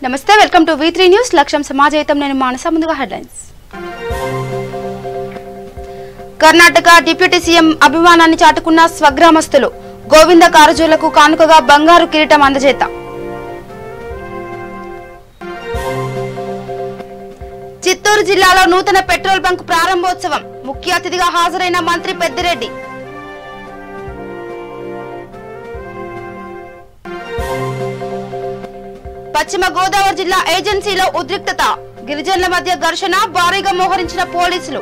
నమస్తే welcome to V3 news లక్ష్యం సమాజహితం నేను మానస ముందుగా హెడ్లైన్స్ కర్ణాటక డిప్యూటీ సీఎం అభిమానాన్ని చాటుకున్న స్వగ్రామస్తులు గోవింద కారజోలకు కానుకగా బంగారు కిరీటం అందజేత చిత్తూరు జిల్లాలో నూతన పెట్రోల్ బంక్ ప్రారంభోత్సవం ముఖ్య అతిథిగా హాజరైన మంత్రి పెద్దిరెడ్డి పశ్చిమ గోదావరి జిల్లా ఏజెన్సీలో ఉద్రిక్తత గిరిజనుల మధ్య ఘర్షణ భారీగా మోహరించిన పోలీసులు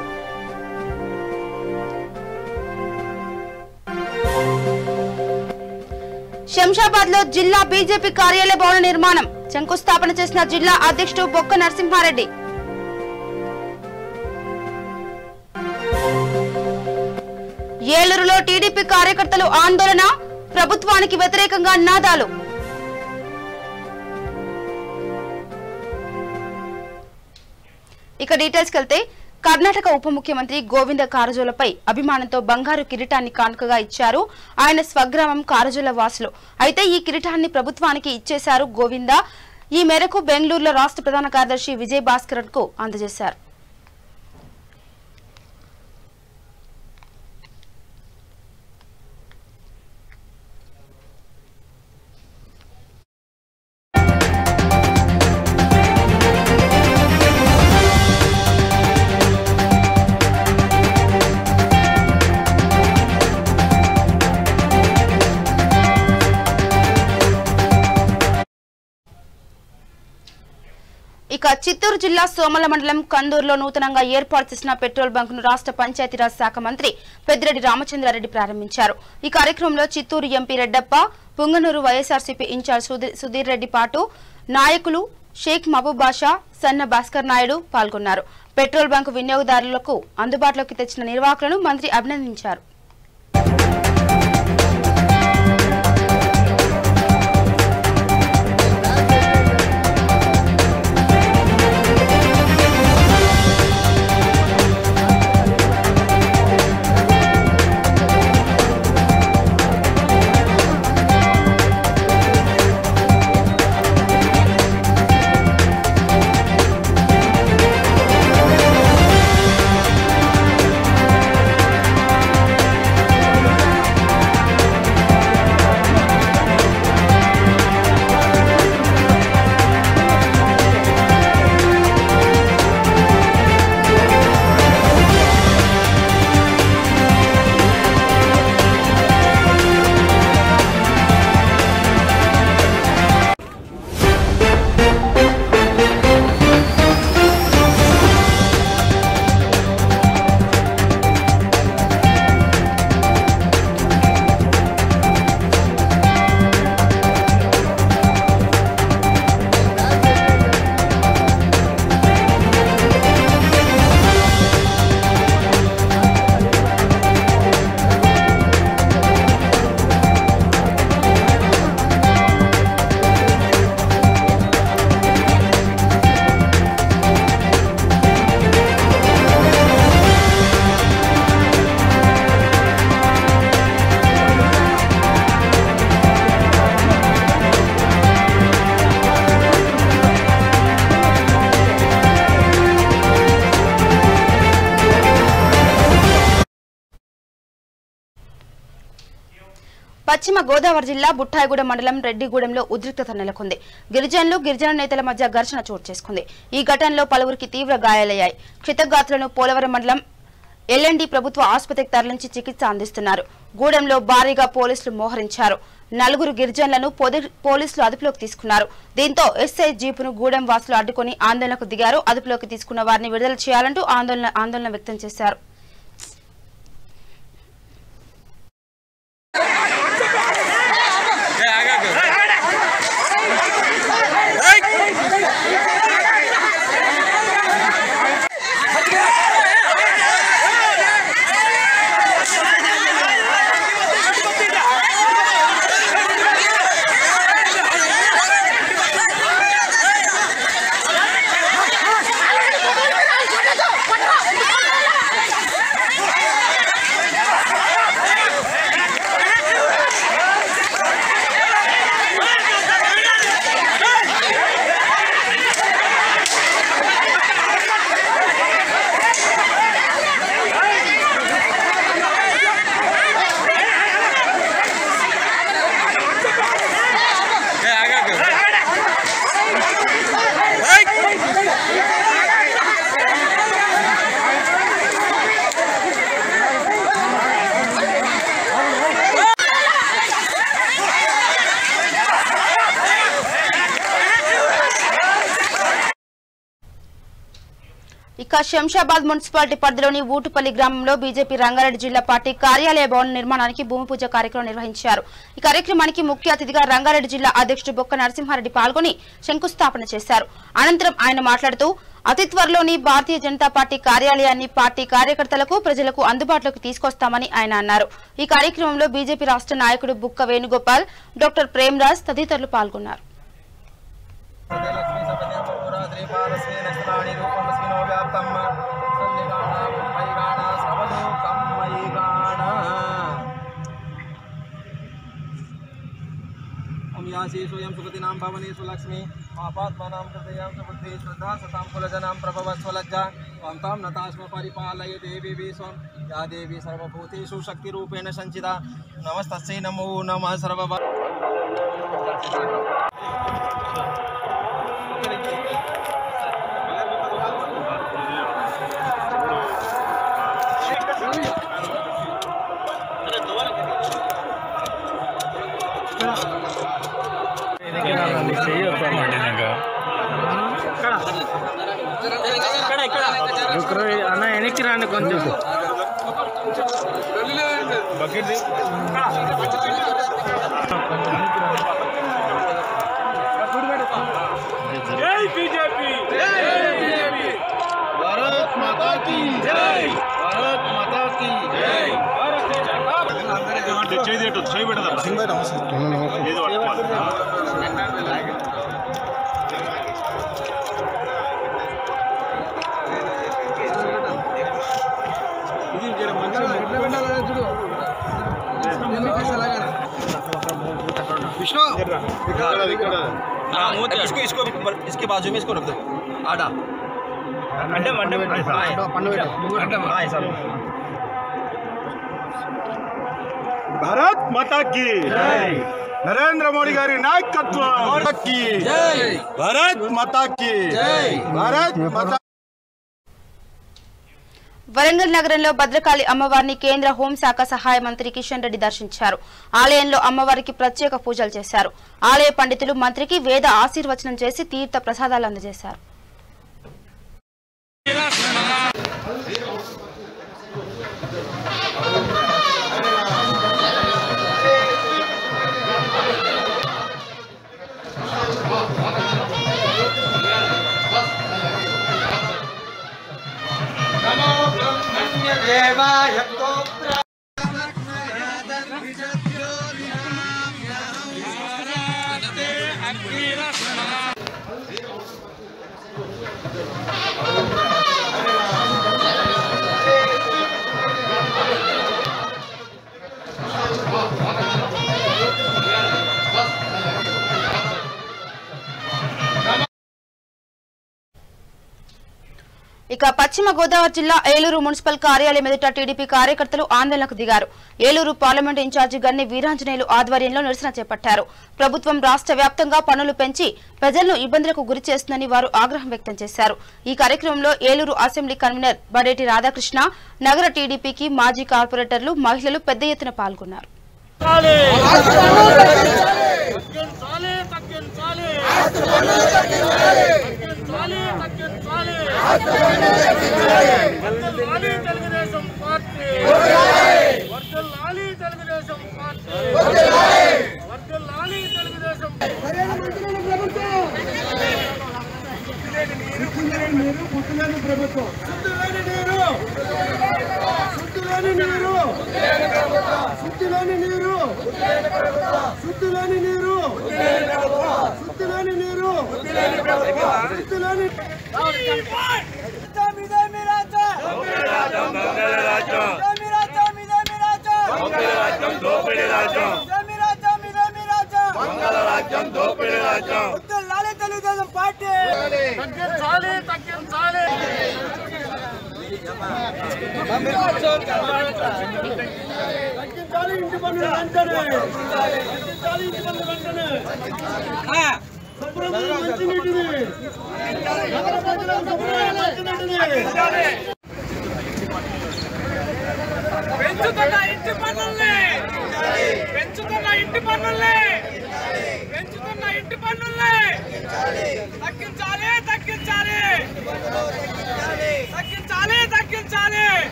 శంషాబాద్ లో జిల్లా బీజేపీ కార్యాలయ భవన నిర్మాణం శంకుస్థాపన చేసిన జిల్లా అధ్యక్షుడు బొక్క నరసింహారెడ్డి ఏలూరులో టీడీపీ కార్యకర్తలు ఆందోళన ప్రభుత్వానికి వ్యతిరేకంగా నినాదాలు ఇక డీటెయిల్స్ కెళ్తే కర్ణాటక ఉప ముఖ్యమంత్రి గోవింద కారజోలపై అభిమానంతో బంగారు కిరీటాన్ని కానుకగా ఇచ్చారు ఆయన స్వగ్రామం కారజోల వాసులు. అయితే ఈ కిరీటాన్ని ప్రభుత్వానికి ఇచ్చేశారు గోవింద. ఈ మేరకు బెంగళూరులో రాష్ట్ర ప్రధాన కార్యదర్శి విజయ్ భాస్కరన్ కు అందజేశారు. ఇక చిత్తూరు జిల్లా సోమల మండలం కందూరులో నూతనంగా ఏర్పాటు చేసిన పెట్రోల్ బంక్ ను రాష్ట్ర పంచాయతీరాజ్ శాఖ మంత్రి పెద్దిరెడ్డి రామచంద్రారెడ్డి ప్రారంభించారు. ఈ కార్యక్రమంలో చిత్తూరు ఎంపీ రెడ్డప్ప, పుంగనూరు వైఎస్ఆర్సీపీ ఇన్ఛార్జ్ సుధీర్ రెడ్డి పాటు నాయకులు షేక్ మహబూబ్ బాషా, సన్న భాస్కర్ నాయుడు పాల్గొన్నారు. పెట్రోల్ బంక్ వినియోగదారులకు అందుబాటులోకి తెచ్చిన నిర్వాహకులను మంత్రి అభినందించారు. పశ్చిమ గోదావరి జిల్లా బుట్టాయిగూడెం మండలం రెడ్డిగూడెంలో ఉద్రిక్తత నెలకొంది. గిరిజన నేతల మధ్య ఘర్షణ చోటు చేసుకుంది. ఈ ఘటనలో పలువురికి తీవ్ర గాయాలయ్యాయి. క్షతగాత్రులను పోలవరం మండలం ఎల్ఎండి ప్రభుత్వ ఆసుపత్రికి తరలించి చికిత్స అందిస్తున్నారు. గూడెంలో భారీగా పోలీసులు మోహరించారు. 4 గిరిజనులను పోలీసులు అదుపులోకి తీసుకున్నారు. దీంతో ఎస్ఐ జీపును గూడెం వాసులు అడ్డుకుని ఆందోళనకు దిగారు. అదుపులోకి తీసుకున్న వారిని విడుదల చేయాలంటూ ఆందోళన వ్యక్తం చేశారు. ఇక శంషాబాద్ మున్సిపాలిటీ పరిధిలోని ఊటుపల్లి గ్రామంలో బీజేపీ రంగారెడ్డి జిల్లా పార్టీ కార్యాలయ భవన నిర్మాణానికి భూమి పూజ కార్యక్రమం నిర్వహించారు. ఈ కార్యక్రమానికి ముఖ్య అతిథిగా రంగారెడ్డి జిల్లా అధ్యక్షుడు బొక్క నరసింహారెడ్డి పాల్గొని శంకుస్థాపన చేశారు. అనంతరం ఆయన మాట్లాడుతూ అతి త్వరలోని భారతీయ జనతా పార్టీ కార్యాలయాన్ని పార్టీ కార్యకర్తలకు ప్రజలకు అందుబాటులోకి తీసుకొస్తామని ఆయన అన్నారు. ఈ కార్యక్రమంలో బీజేపీ రాష్ట్ర నాయకుడు బుక్క వేణుగోపాల్, డాక్టర్ ప్రేమ్రాజ్ తదితరులు పాల్గొన్నారు. स्वयं सुगतिनां भवनेषु लक्ष्मी पापात्मानां कृतयां सुबुद्धि श्रद्धा सतां कुलजनां प्रभवस्वलज्जा त्वां तां नतास्म परिपालय देवी विश्वं या देवी सर्वभूतेषु शक्तिरूपेण संचिता नमस्तस्यै नमो नमः सर्व అన్న వెనక్కి రాండి కొంచెం జై బీజేపీ భారత్ మాతా కీ జై భారత్ మాతా కీ జై विष्णु इसको इसके बाजू में इसको रख दो आधा भारत माता की नरेंद्र मोदी गारी नायकत्व की भारत माता की भारत माता. వరంగల్ నగరంలో భద్రకాళి అమ్మవారిని కేంద్ర హోంశాఖ సహాయ మంత్రి కిషన్ రెడ్డి దర్శించారు. ఆలయంలో అమ్మవారికి ప్రత్యేక పూజలు చేశారు. ఆలయ పండితులు మంత్రికి వేద ఆశీర్వచనం చేసి తీర్థ ప్రసాదాలు అందజేశారు. ఇక పశ్చిమ గోదావరి జిల్లా ఏలూరు మున్సిపల్ కార్యాలయం ఎదుట టీడీపీ కార్యకర్తలు ఆందోళనకు దిగారు. ఏలూరు పార్లమెంటు ఇన్ఛార్జి గన్ని వీరాంజనేయులు ఆధ్వర్యంలో నిరసన చేపట్టారు. ప్రభుత్వం రాష్ట్ర వ్యాప్తంగా పన్నులు పెంచి ప్రజలను ఇబ్బందులకు గురి చేస్తుందని వారు ఆగ్రహం వ్యక్తం చేశారు. ఈ కార్యక్రమంలో ఏలూరు అసెంబ్లీ కన్వీనర్ బడేటి రాధాకృష్ణ, నగర టీడీపీకి మాజీ కార్పొరేటర్లు, మహిళలు పెద్ద ఎత్తున పాల్గొన్నారు.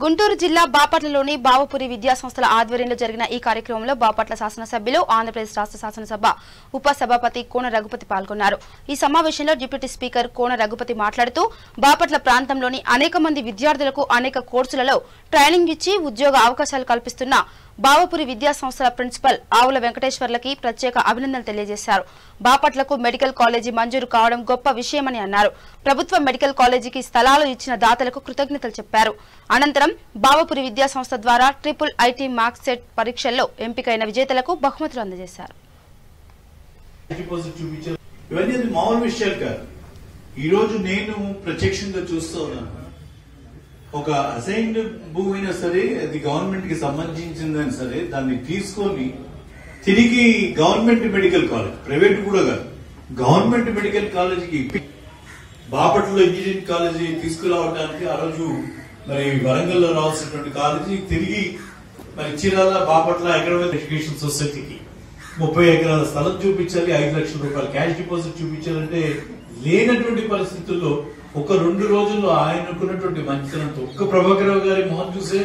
గుంటూరు జిల్లా బాపట్లలోని బావపురి విద్యాసంస్థల ఆధ్వర్యంలో జరిగిన ఈ కార్యక్రమంలో బాపట్ల శాసనసభ్యులు ఆంధ్రప్రదేశ్ రాష్ట్ర శాసనసభ ఉప సభాపతి కోన రఘుపతి పాల్గొన్నారు. ఈ సమావేశంలో డిప్యూటీ స్పీకర్ కోన రఘుపతి మాట్లాడుతూ బాపట్ల ప్రాంతంలోని అనేక మంది విద్యార్థులకు అనేక కోర్సులలో ట్రైనింగ్ ఇచ్చి ఉద్యోగ అవకాశాలు కల్పిస్తున్న బావపురి విద్యాసంస్థల ప్రిన్సిపల్ ఆవుల వెంకటేశ్వర్లకి ప్రత్యేక అభినందనలు తెలియజేశారు. బాపట్లకు మెడికల్ కాలేజీ మంజూరు కావడం గొప్ప విషయమని అన్నారు. ప్రభుత్వ మెడికల్ కాలేజీకి స్థలాలు ఇచ్చిన దాతలకు కృతజ్ఞతలు చెప్పారు. అనంతరం బావపురి విద్యాసంస్థ ద్వారా ట్రిపుల్ ఐటీ మార్క్స్ సెట్ పరీక్షల్లో ఎంపికైన విజేతలకు బహుమతులు అందజేశారు. ఈ రోజు నేను ప్రత్యక్షంగా చూస్తూ ఉన్నాను. ఒక అసైన్డ్ భూమి అయినా సరే, అది గవర్నమెంట్ కి సంబంధించిందని సరే, దాన్ని తీసుకొని తిరిగి గవర్నమెంట్ మెడికల్ కాలేజ్, ప్రైవేట్ కూడా కాదు, గవర్నమెంట్ మెడికల్ కాలేజీకి బాపట్లలో ఇంజనీరింగ్ కాలేజీ తీసుకురావడానికి ఆ రోజు మరి వరంగల్లో రావాల్సినటువంటి కాలేజీ తిరిగి మరి చీరాల బాపట్ల అకాడమిక్ ఎడ్యుకేషన్ సొసైటీకి 30 ఎకరాల స్థలం చూపించాలి, 5 లక్షల రూపాయలు క్యాష్ డిపాజిట్ చూపించాలంటే లేనటువంటి పరిస్థితుల్లో ఒక 2 రోజుల్లో ఆయనకున్నటువంటి మంచితనంతో ఒక్క ప్రభాకరరావు గారి మొహం చూసే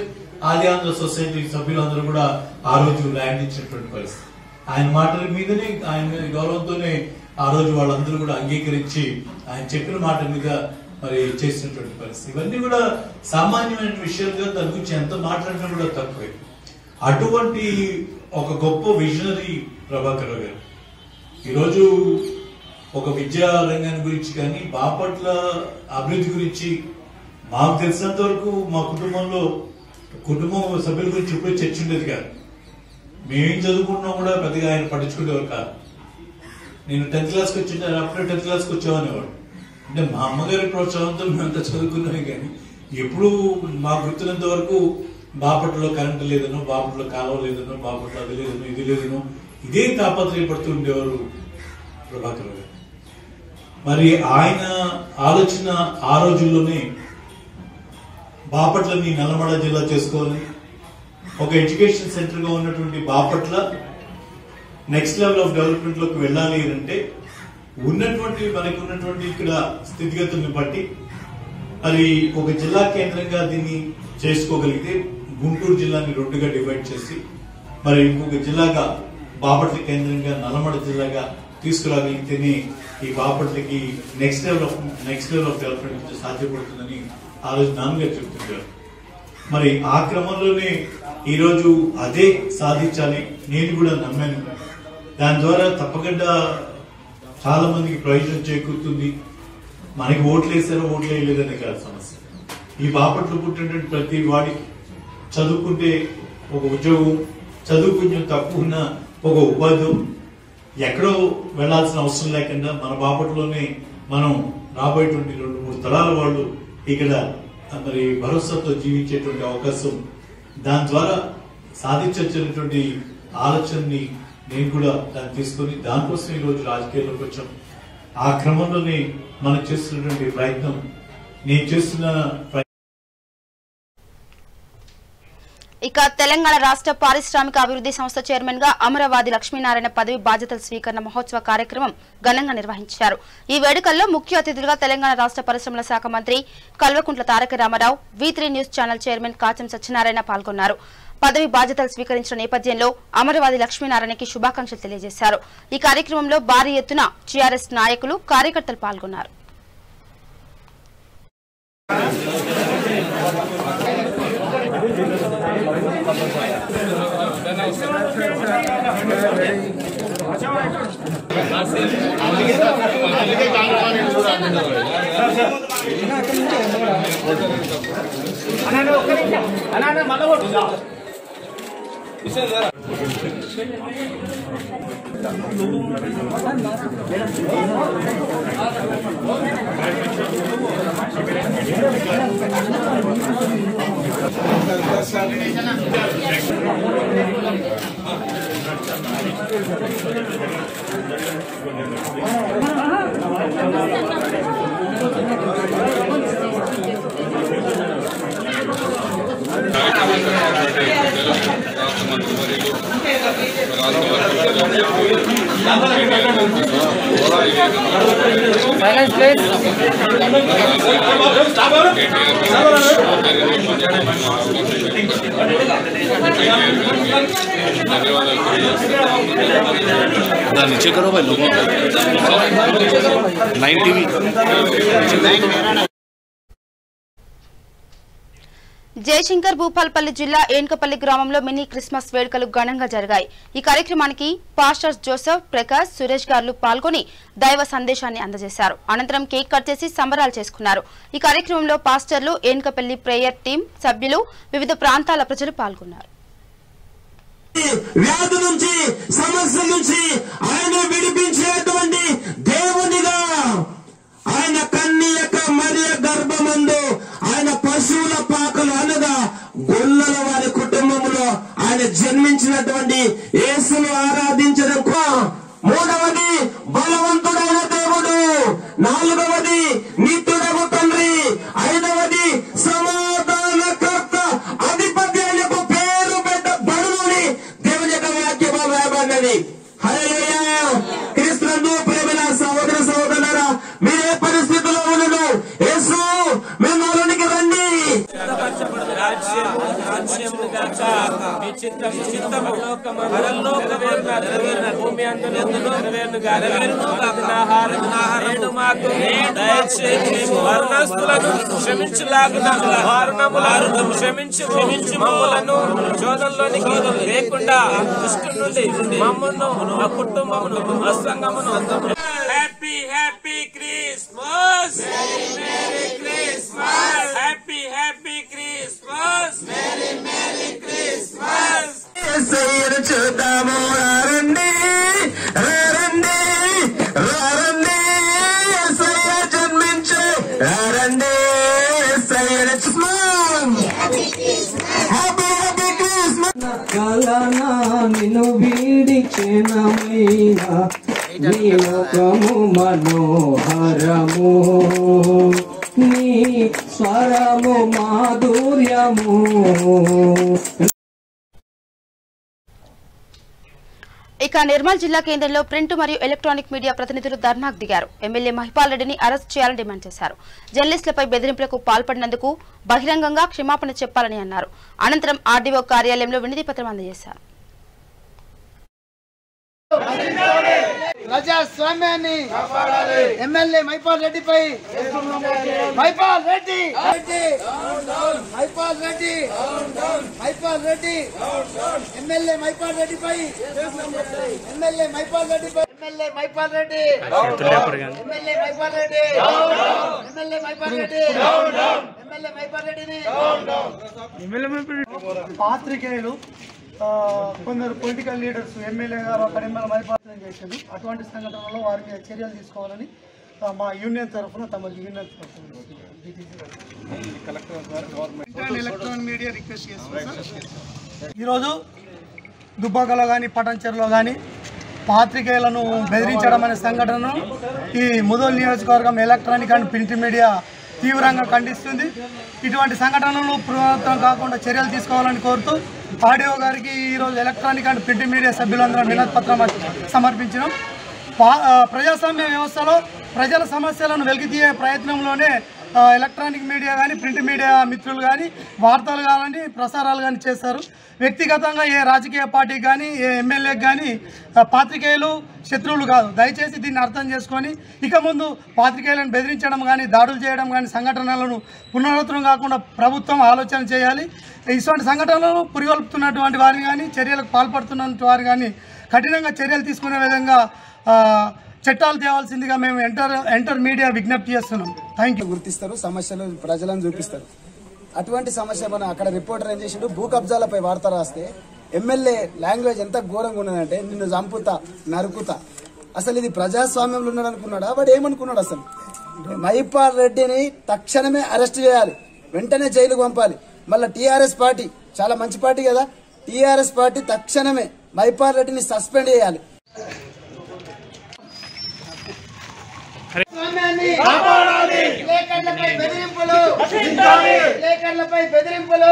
ఆది ఆంధ్ర సొసైటీ సభ్యులందరూ కూడా ఆ రోజు ల్యాండ్ ఇచ్చినటువంటి పరిస్థితి. ఆయన మాటల మీదనే, ఆయన గౌరవంతోనే ఆ రోజు వాళ్ళందరూ కూడా అంగీకరించి ఆయన చెప్పిన మాట మీద మరి చేసినటువంటి పరిస్థితి. ఇవన్నీ కూడా సామాన్యమైన విషయాలుగా దాని గురించి ఎంత మాట్లాడినా కూడా తక్కువే. అటువంటి ఒక గొప్ప విజనరీ ప్రభాకరరావు గారు ఈరోజు ఒక విద్యా రంగాన్ని గురించి కానీ బాపట్ల అభివృద్ధి గురించి మాకు తెలిసినంత వరకు మా కుటుంబం సభ్యుల గురించి ఎప్పుడూ చర్చ ఉండేది కాదు. మేమేం చదువుకున్నా కూడా పెద్దగా ఆయన పట్టించుకునేవారు కాదు. నేను 10th క్లాస్కి వచ్చింటే అప్పుడే 10th క్లాస్కి వచ్చామనేవాడు. అంటే మా అమ్మగారి ప్రోత్సాహంతో మేమంతా చదువుకున్నామే కానీ ఎప్పుడు మాకు గుర్తున్నంత వరకు బాపట్లలో కరెంటు లేదనో, బాపట్లలో కాలువ లేదనో, బాపట్ల అది లేదనో, ఇది లేదనో ఇదే తాపత్రయపడుతూ ఉండేవారు ప్రభాకర్ గారు. మరి ఆయన ఆలోచన ఆ రోజుల్లోనే బాపట్లని నల్లమడ జిల్లా చేసుకోవాలి, ఒక ఎడ్యుకేషన్ సెంటర్ గా ఉన్నటువంటి Bapatla next level of development లోకి వెళ్ళాలి అంటే మనకు ఉన్నటువంటి ఇక్కడ స్థితిగతుల్ని బట్టి మరి ఒక జిల్లా కేంద్రంగా దీన్ని చేసుకోగలిగితే గుంటూరు జిల్లాని 2గా డివైడ్ చేసి మరి ఇంకొక జిల్లాగా బాపట్ల కేంద్రంగా నల్లమడ జిల్లాగా తీసుకురాగలిగితేనే ఈ బాపట్లకి నెక్స్ట్ లెవెల్ ఆఫ్ డెవలప్మెంట్ సాధ్యపడుతుందని ఆ రోజు నాన్నగారు చెప్తుంటారు. మరి ఆ క్రమంలోనే ఈ రోజు అదే సాధించాలి నేను కూడా నమ్మాను. దాని ద్వారా తప్పకుండా చాలా మందికి ప్రయోజనం చేకూరుతుంది. మనకి ఓట్లు వేసారో ఓట్లు వేయలేదనే కాదు సమస్య. ఈ బాపట్ల పుట్టినటువంటి ప్రతి వాడికి చదువుకుంటే ఒక ఉద్యోగం, చదువు కొంచెం తక్కువ ఉన్న ఒక ఉపాధి, ఎక్కడో వెళ్లాల్సిన అవసరం లేకుండా మన బాపట్లోనే మనం రాబోయేటువంటి 2-3 తరాల వాళ్ళు ఇక్కడ మరి భరోసాతో జీవించేటువంటి అవకాశం, దాని ద్వారా సాధించొచ్చినటువంటి ఆలోచనని నేను కూడా దాన్ని తీసుకొని దానికోసం ఈ రోజు రాజకీయాల్లోకి వచ్చాం. ఆ క్రమంలోనే మనం చేస్తున్నటువంటి ప్రయత్నం, నేను చేస్తున్న ఇక తెలంగాణ రాష్ట్ర పారిశ్రామిక అభివృద్ధి సంస్థ చైర్మన్ గా అమరవాది లక్ష్మీనారాయణ పదవి బాధ్యతల స్వీకరణ మహోత్సవ కార్యక్రమం ఘనంగా నిర్వహించారు. ఈ వేడుకల్లో ముఖ్య అతిథులుగా తెలంగాణ రాష్ట్ర పరిశ్రమల శాఖ మంత్రి Kalvakuntla Taraka Rama Rao, V3 news channel chairman Kacham Satyanarayana పాల్గొన్నారు. పదవి బాధ్యతలు స్వీకరించిన నేపథ్యంలో అమరవాది లక్ష్మీనారాయణకి శుభాకాంక్షలు తెలియజేశారు. ఈ కార్యక్రమంలో భారీ ఎత్తున టీఆర్ఎస్ నాయకులు, కార్యకర్తలు పాల్గొన్నారు. नीचे करो भाई लोगों 9 टीवी। జయశంకర్ భూపాల్పల్లి జిల్లా ఏన్కపల్లి గ్రామంలో మినీ క్రిస్మస్ వేడుకలు ఘనంగా జరిగాయి। ఈ కార్యక్రమానికి పాస్టర్స్ జోసెఫ్, ప్రకాష్, సురేష్ గారు పాల్గొని దైవ సందేశాన్ని అందజేశారు। అనంతరం కేక్ కట్ చేసి సంబరాలు చేసుకున్నారు। ఈ కార్యక్రమంలో పాస్టర్లు, ఏన్కపల్లి ప్రేయర్ టీం సభ్యులు, వివిధ ప్రాంతాల ప్రజలు పాల్గొన్నారు। వ్యాధి నుంచి, సమస్యల నుంచి ఆయన విడిపించేటువంటి దేవునిగా ఆయన కన్యక మరియ గర్భమందు ఆయన పశువుల పాకలు అనగా గొల్లల వారి కుటుంబంలో ఆయన జన్మించినటువంటి యేసును ఆరాధించడం। మూడవది బలవంతుడైన దేవుడు, నాలుగవది నిత్యుడగు తండ్రి, ఐదవది సమాధానకర్త, అధిపతి అనే పేరు పెట్ట బడులని దేవుని యొక్క వాక్యం రాయబడినది। హల్లెలూయా। క్రీస్తునందు ప్రేమైన సహోదర సహోదరులారా, మీరే పరిస్థితిలో ఉన్నను యేసు మిమ్మల్లోనికి రండి। చోదనలోనికి లేకుండా దుష్టుల నుండి మమ్మను మా కుటుంబమును అసంగమును happy happy Christmas, merry Christmas, happy happy Christmas, merry merry Christmas. చూద్దాము రండి రండి రండి జన్మించే రండి హ్యాపీ హ్యాపీ క్రిస్మస్। కలనా నిన్ను వీడిచేనమైనా నీ లోకము మనోహరము, నీ స్వరము మాధుర్యము। ఇక నిర్మల్ జిల్లా కేంద్రంలో ప్రింట్ మరియు ఎలక్ట్రానిక్ మీడియా ప్రతినిధులు ధర్నాకు దిగారు। ఎమ్మెల్యే మహిపాల్ రెడ్డిని అరెస్ట్ చేయాలని డిమాండ్ చేశారు। జర్నలిస్టులపై బెదిరింపులకు పాల్పడినందుకు బహిరంగంగా క్షమాపణ చెప్పాలని అన్నారు। అనంతరం ఆర్డీఓ కార్యాలయంలో వినతి పత్రం అందజేశారు। ప్రజాస్వామ్యాన్ని ఎమ్మెల్యే మహిపాల్ రెడ్డిపై మహిపాల్ రెడ్డి ఎమ్మెల్యే మహిపాల్ రెడ్డిపై ఎమ్మెల్యే మహిపాల్ రెడ్డిపై MLA Mahipal Reddy MLA Mahipal Reddy MLA Mahipal Reddy MLA Mahipal రెడ్డిని పాత్రికేయులు కొందరు పొలిటికల్ లీడర్స్ ఎమ్మెల్యే గారు కడిమల మైపాత్రం చేశారు। అటువంటి సంఘటనలో వారి మీద చర్యలు తీసుకోవాలని మా యూనియన్ తరఫున ఎలక్ట్రానిక్ మీడియా రిక్వెస్ట్ చేస్తున్నాం। ఈరోజు దుబ్బాకలో కానీ పటంచెరులో కానీ పాత్రికేయులను బెదిరించడం అనే సంఘటనను ఈ ముదోల్ నియోజకవర్గం ఎలక్ట్రానిక్ అండ్ ప్రింట్ మీడియా తీవ్రంగా ఖండిస్తుంది। ఇటువంటి సంఘటనలు పునరావృతం కాకుండా చర్యలు తీసుకోవాలని కోరుతూ ఆర్డీఓ గారికి ఈరోజు ఎలక్ట్రానిక్ అండ్ ప్రింట్ మీడియా సభ్యులందరం వినతి పత్రం సమర్పించినాం। ప్రజాస్వామ్య వ్యవస్థలో ప్రజల సమస్యలను వెలికితీయే ప్రయత్నంలోనే ఎలక్ట్రానిక్ మీడియా కానీ ప్రింట్ మీడియా మిత్రులు కానీ వార్తలు కానీ ప్రసారాలు కానీ చేస్తారు। వ్యక్తిగతంగా ఏ రాజకీయ పార్టీకి కానీ ఏ ఎమ్మెల్యేకి కానీ పాత్రికేయులు శత్రువులు కాదు। దయచేసి దీన్ని అర్థం చేసుకొని ఇక ముందు పాత్రికేయులను బెదిరించడం కానీ దాడులు చేయడం కానీ సంఘటనలను పునరావృతం కాకుండా ప్రభుత్వం ఆలోచన చేయాలి। ఇటువంటి సంఘటనలను పురిగొల్పుతున్నటువంటి వారిని కానీ చర్యలకు పాల్పడుతున్నటువంటి వారు కానీ కఠినంగా చర్యలు తీసుకునే విధంగా చట్టాలు తేవాల్సిందిగా మేము ఎంటర్ మీడియా విజ్ఞప్తి చేస్తున్నాం। Thank you. గుర్తిస్తారు, సమస్యలు ప్రజలను చూపిస్తారు। అటువంటి సమస్య మనం అక్కడ రిపోర్టర్ ఏం చేసిండు, భూ కబ్జాలపై వార్త రాస్తే ఎమ్మెల్యే లాంగ్వేజ్ ఎంత ఘోరంగా ఉన్నదంటే నిన్ను చంపుతా నరుకుతా। అసలు ఇది ప్రజాస్వామ్యంలో ఉన్నాడు అనుకున్నాడా? వాడు ఏమనుకున్నాడు? అసలు మహిపాల్ రెడ్డిని తక్షణమే అరెస్ట్ చేయాలి, వెంటనే జైలుకు పంపాలి। మళ్ళీ టీఆర్ఎస్ పార్టీ చాలా మంచి పార్టీ కదా, టీఆర్ఎస్ పార్టీ తక్షణమే మహిపాల్ రెడ్డిని సస్పెండ్ చేయాలి। విలేకరులపై బెదిరింపులు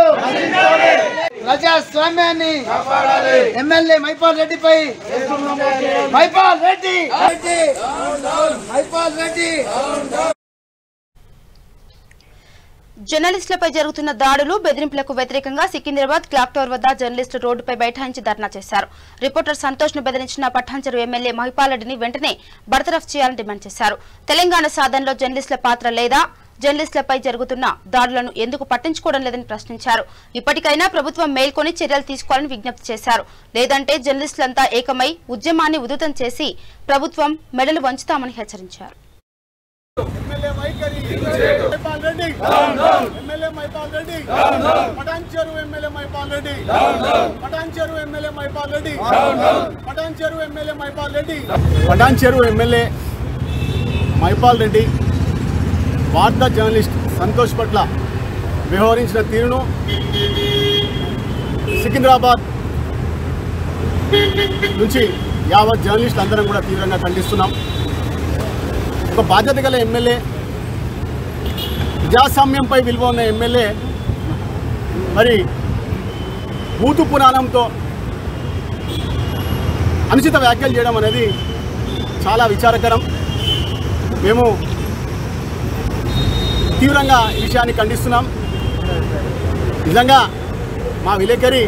ప్రజాస్వామ్యాన్ని ఎమ్మెల్యే మైపాల్ రెడ్డిపై మైపాల్ రెడ్డి జర్నలిస్టులపై జరుగుతున్న దాడులు బెదిరింపులకు వ్యతిరేకంగా సికింద్రాబాద్ క్లాక్ టవర్ వద్ద జర్నలిస్టులు రోడ్డుపై బైఠాయించి ధర్నా చేశారు. రిపోర్టర్ సంతోష్ ను బెదిరించిన పఠాన్చెరు ఎమ్మెల్యే మహిపాల్ రెడ్డిని వెంటనే బర్తరఫ్ చేయాలని డిమాండ్ చేశారు. తెలంగాణ సాధనలో జర్నలిస్టుల పాత్ర లేదా, జర్నలిస్టులపై జరుగుతున్న దాడులను ఎందుకు పట్టించుకోవడం లేదని ప్రశ్నించారు. ఇప్పటికైనా ప్రభుత్వం మేల్కొని చర్యలు తీసుకోవాలని విజ్ఞప్తి చేశారు. లేదంటే జర్నలిస్టులంతా ఏకమై ఉద్యమాన్ని ఉధృతం చేసి ప్రభుత్వం మెడలు వంచుతామని హెచ్చరించారు. పటాన్చెరు ఎమ్మెల్యే మైపాల్ రెడ్డి వార్తా జర్నలిస్ట్ సంతోష్ పట్ల వ్యవహరించిన తీరును సికింద్రాబాద్ నుంచి యావత్ జర్నలిస్టులు అందరం కూడా తీవ్రంగా ఖండిస్తున్నాం. ఒక బాధ్యత గల ఎమ్మెల్యే, ప్రజాస్వామ్యంపై విలువ ఉన్న ఎమ్మెల్యే మరి భూతు పురాణంతో అనుచిత వ్యాఖ్యలు చేయడం అనేది చాలా విచారకరం. మేము తీవ్రంగా ఈ విషయాన్ని ఖండిస్తున్నాం. నిజంగా మా విలేకరి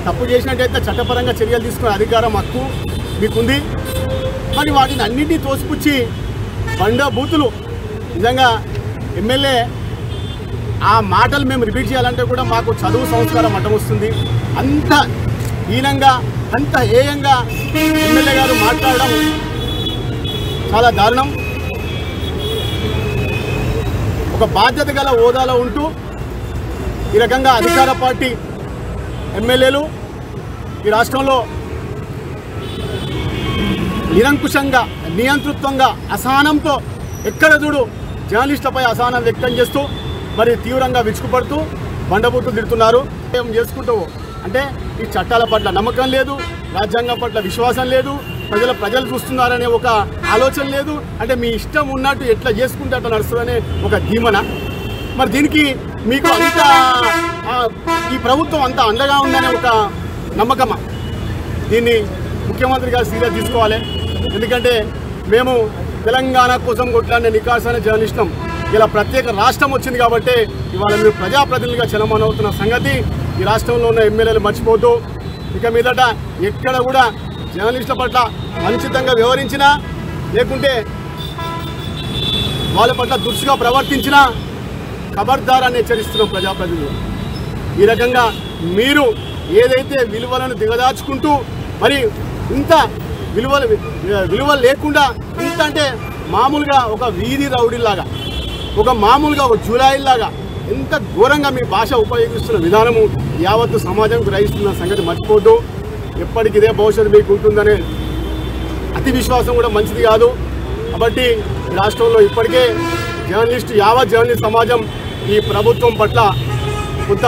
తప్పు చేసినట్టయితే చట్టపరంగా చర్యలు తీసుకునే అధికారం హక్కు మీకుంది. మరి వాటిని అన్నింటినీ తోసిపుచ్చి బూతులు నిజంగా ఎమ్మెల్యే ఆ మాటలు మేము రిపీట్ చేయాలంటే కూడా మాకు చదువు సంస్కారం అడ్డం వస్తుంది. అంత హీనంగా, అంత హేయంగా ఎమ్మెల్యే గారు మాట్లాడడం చాలా దారుణం. ఒక బాధ్యత గల హోదాలో ఉంటూ ఈ రకంగా అధికార పార్టీ ఎమ్మెల్యేలు ఈ రాష్ట్రంలో నిరంకుశంగా, నియంతృత్వంగా, అసహనంతో ఎక్కడ చూడు జర్నలిస్టులపై అసహనం వ్యక్తం చేస్తూ మరి తీవ్రంగా విరుచుకుపడుతూ బండబూతులు తిడుతున్నారు. ఏం చేసుకుంటూ అంటే ఈ చట్టాల పట్ల నమ్మకం లేదు, రాజ్యాంగం పట్ల విశ్వాసం లేదు, ప్రజలు చూస్తున్నారనే ఒక ఆలోచన లేదు. అంటే మీ ఇష్టం ఉన్నట్టు ఎట్లా చేసుకుంటే అట్లా నడుస్తుందనే ఒక ధీమన. మరి దీనికి మీకు అంత ఈ ప్రభుత్వం అంత అండగా ఉందనే ఒక నమ్మకమా? దీన్ని ముఖ్యమంత్రి గారు సీరియస్ తీసుకోవాలి. ఎందుకంటే మేము తెలంగాణ కోసం కొట్లాడిన నికాసైన జర్నలిస్టులం. ఇలా ప్రత్యేక రాష్ట్రం వచ్చింది కాబట్టి ఇవాళ మీరు ప్రజాప్రతినిధులుగా చలమనవుతున్న సంగతి ఈ రాష్ట్రంలో ఉన్న ఎమ్మెల్యేలు మర్చిపోతూ ఇక మీదట ఎక్కడ కూడా జర్నలిస్టుల పట్ల అనుచితంగా వ్యవహరించినా, లేకుంటే వాళ్ళ పట్ల దురుసుగా ప్రవర్తించినా ఖబర్దారాన్ని హెచ్చరిస్తున్నాం ప్రజాప్రతినిధులు. ఈ రకంగా మీరు ఏదైతే విలువలను దిగదార్చుకుంటూ మరి ఇంత విలువలు లేకుండా ఇంత అంటే మామూలుగా ఒక వీధి రౌడీలాగా, ఒక మామూలుగా ఒక జూలాయిలాగా ఎంత ఘోరంగా మీ భాష ఉపయోగిస్తున్న విధానము యావత్తు సమాజం గ్రహిస్తున్న సంగతి మర్చిపోద్దు. ఎప్పటికి ఇదే భవిష్యత్తు మీకు ఉంటుందనే అతి విశ్వాసం కూడా మంచిది కాదు. కాబట్టి రాష్ట్రంలో ఇప్పటికే యావత్ జర్నలిస్ట్ సమాజం ఈ ప్రభుత్వం పట్ల కొంత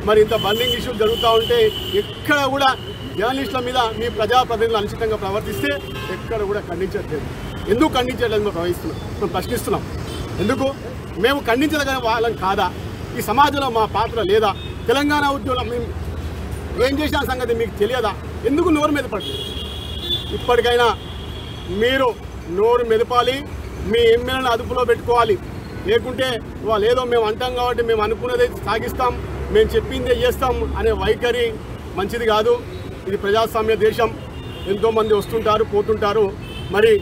మరి ఇంత బర్నింగ్ ఇష్యూలు జరుగుతూ ఉంటే ఎక్కడ కూడా జర్నలిస్టుల మీద మీ ప్రజాప్రతినిధులు అనుచితంగా ప్రవర్తిస్తే ఎక్కడ కూడా ఖండించట్లేదు. ఎందుకు ఖండించట్లేదు మేము ప్రశ్నిస్తున్నాం. ఎందుకు మేము ఖండించదగిన వాళ్ళని కాదా? ఈ సమాజంలో మా పాత్ర లేదా? తెలంగాణ ఉద్యోగం మేము ఏం చేసిన సంగతి మీకు తెలియదా? ఎందుకు నోరు మెదపట్లేదు? ఇప్పటికైనా మీరు నోరు మెదపాలి, మీ ఎమ్మెల్యేలను అదుపులో పెట్టుకోవాలి. లేకుంటే వాళ్ళు ఏదో మేము అంటాం కాబట్టి మేము అనుకున్నదే సాగిస్తాం, మేము చెప్పిందే చేస్తాం అనే వైఖరి మంచిది కాదు. ఇది ప్రజాస్వామ్య దేశం, ఎంతోమంది వస్తుంటారు పోతుంటారు. మరి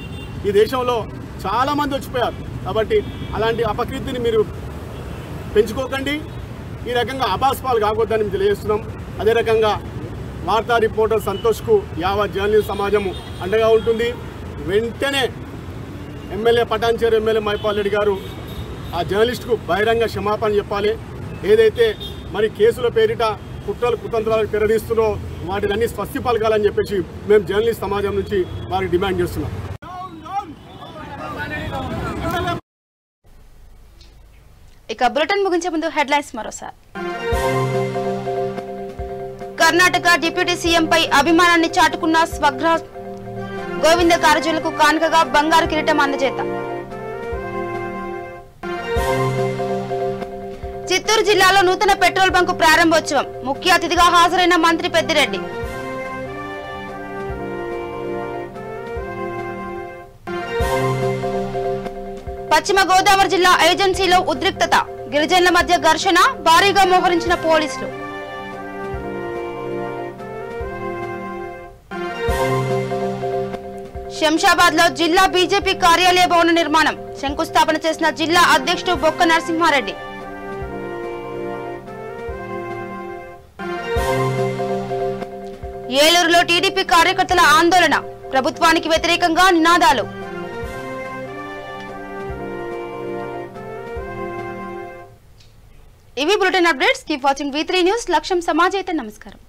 ఈ దేశంలో చాలామంది వచ్చిపోయారు. కాబట్టి అలాంటి అపకీర్తిని మీరు పెంచుకోకండి. ఈ రకంగా అబాస్పాలు కాకూడదని తెలియజేస్తున్నాం. అదే రకంగా వార్తా రిపోర్టర్ సంతోష్కు యావత్ జర్నలిస్ట్ సమాజము అండగా ఉంటుంది. వెంటనే ఎమ్మెల్యే పటాన్చెరు ఎమ్మెల్యే మైపాల్ రెడ్డి గారు ఆ జర్నలిస్టుకు బహిరంగ క్షమాపణ చెప్పాలి. ఏదైతే మరి కేసుల పేరిట కుట్రలు కుతంత్రాలకు తెరదీస్తున్నారో వాటిని స్వస్తి పలకాలని చెప్పేసి మేము జర్నలిస్ట్ సమాజం నుంచి వారికి డిమాండ్ చేస్తున్నాం. ఇక బులెటిన్ ముగించే ముందు హెడ్లైన్స్ మరోసారి. కర్ణాటక డిప్యూటీ సీఎంపై అభిమానాన్ని చాటుకున్న స్వగ్ర గోవింద కారజోలకు కానుకగా బంగారు కిరీటం అందజేత. చిత్తూరు చిత్తూరు జిల్లాలో నూతన పెట్రోల్ బంకు ప్రారంభోత్సవం ముఖ్య అతిథిగా హాజరైన మంత్రి పెద్దిరెడ్డి. పశ్చిమ గోదావరి జిల్లా ఏజెన్సీలో ఉద్రిక్తత, గిరిజనుల మధ్య ఘర్షణ, భారీగా మోహరించిన పోలీసులు. శంషాబాద్ లో జిల్లా బీజేపీ కార్యాలయ భవన నిర్మాణం శంకుస్థాపన చేసిన జిల్లా అధ్యక్షుడు బొక్క నరసింహారెడ్డి. ఏలూరులో టీడీపీ కార్యకర్తల ఆందోళన, ప్రభుత్వానికి వ్యతిరేకంగా నినాదాలు. ఇవి bulletin updates. Keep watching V3 news. లక్ష్యం సమాజైతే. నమస్కారం.